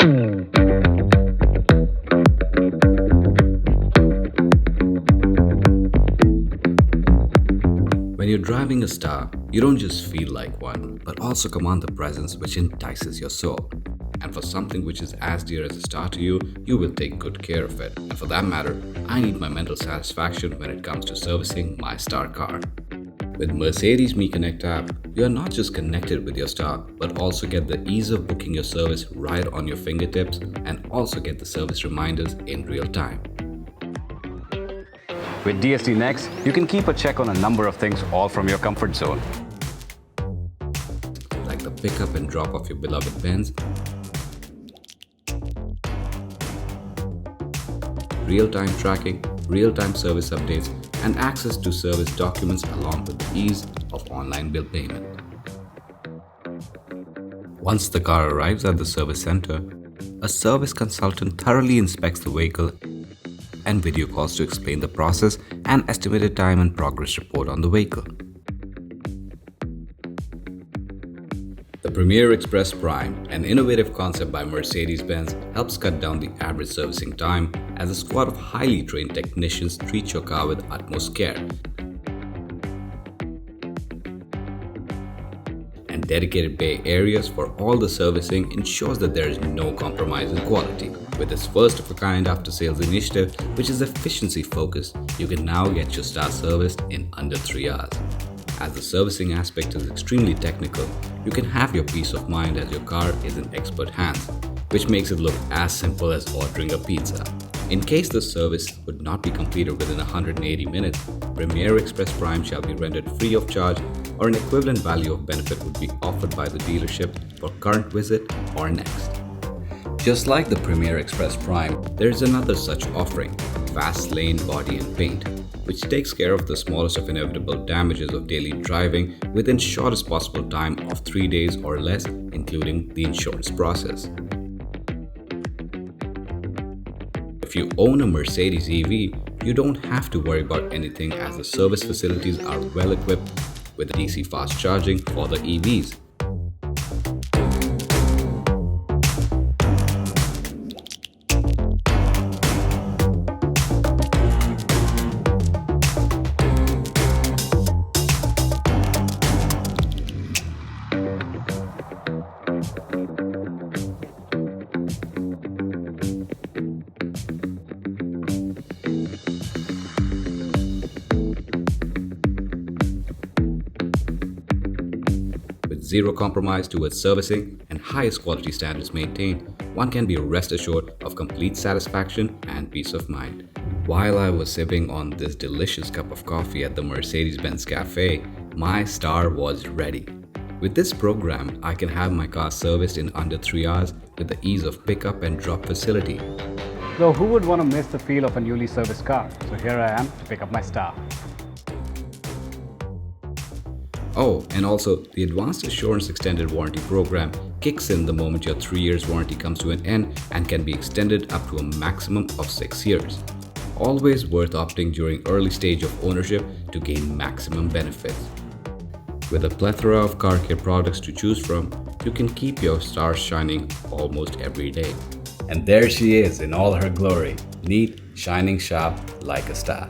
When you're driving a star, you don't just feel like one, but also command the presence which entices your soul. And for something which is as dear as a star to you, you will take good care of it. And for that matter, I need my mental satisfaction when it comes to servicing my star car. With Mercedes Meconnect App, you are not just connected with your star, but also get the ease of booking your service right on your fingertips and also get the service reminders in real time. With DSD Next, you can keep a check on a number of things all from your comfort zone. Like the pickup and drop of your beloved Benz, real-time tracking, real-time service updates, and access to service documents along with the ease of online bill payment. Once the car arrives at the service center, a service consultant thoroughly inspects the vehicle and video calls to explain the process and estimated time and progress report on the vehicle. The Premier Express Prime, an innovative concept by Mercedes-Benz, helps cut down the average servicing time as a squad of highly trained technicians treat your car with utmost care. And dedicated bay areas for all the servicing ensures that there is no compromise in quality. With this first-of-a-kind after-sales initiative, which is efficiency-focused, you can now get your star serviced in under 3 hours. As the servicing aspect is extremely technical, you can have your peace of mind as your car is in expert hands, which makes it look as simple as ordering a pizza. In case the service would not be completed within 180 minutes, Premier Express Prime shall be rendered free of charge, or an equivalent value of benefit would be offered by the dealership for current visit or next. Just like the Premier Express Prime, there is another such offering, Fast Lane Body and Paint, which takes care of the smallest of inevitable damages of daily driving within shortest possible time of 3 days or less, including the insurance process. If you own a Mercedes EV, you don't have to worry about anything as the service facilities are well equipped with DC fast charging for the EVs. With zero compromise towards servicing and highest quality standards maintained, one can be rest assured of complete satisfaction and peace of mind. While I was sipping on this delicious cup of coffee at the Mercedes-Benz Cafe, my star was ready. With this program, I can have my car serviced in under 3 hours with the ease of pickup and drop facility. So who would want to miss the feel of a newly serviced car? So here I am to pick up my star. Oh, and also, the Advanced Assurance Extended Warranty Program kicks in the moment your 3 years warranty comes to an end and can be extended up to a maximum of 6 years. Always worth opting during early stage of ownership to gain maximum benefits. With a plethora of car care products to choose from, you can keep your stars shining almost every day. And there she is in all her glory, neat, shining sharp like a star.